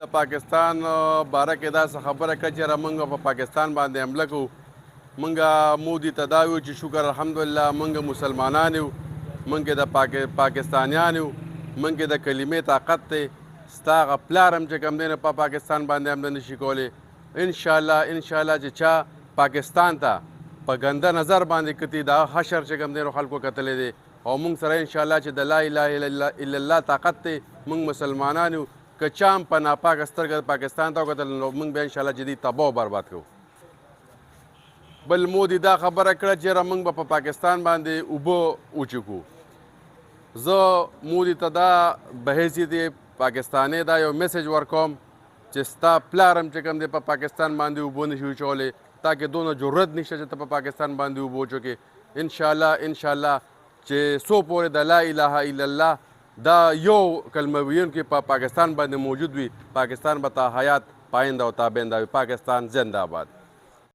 د پاکستان باره کې داسې خبره کړه چې موږ په پاکستان باندې حمله کوو. موږ مودي ته دا ویو چې شکر الحمدلله موږ مسلمانان یو، موږ د پاکستانیان یو، موږ د کلمې طاقت دی. ستا هغه پلار هم چې کوم دی نو په پاکستان باندې حمله نشي کولی. انشاءالله چې چا پاکستان ته په ګنده نظر باندې کتي دا حشر چې کوم دی نو خلکو کتلی دی او موږ سره انشاءالله چې د لا اله الا الله طاقت دی. موږ مسلمانان یو، که چا هم په ناپاکه سترګه پاکستان ته وکتل نو موږ بیا انشاءالله چې دوی تباه او برباد کوو. بل مودي دا خبره کړه چې یاره موږ به په پاکستان باندې اوبه وچکو. زه مودي ته دا به حیثیت پاکستانی دا یو میسج ورکوم چې ستا پلار هم چې کوم دی په پاکستان باندې اوبه نشي وچولی، تاکې دونه جرأت نشته چې ته په پاکستان باندې اوبه وچوکې. انشاءالله چې څو پورې د لا اله الا الله دا یو کلمه ویونکی په پاکستان باندې موجود وي، پاکستان به تا حیات پاینده او تابنده وي. پاکستان زنده آباد.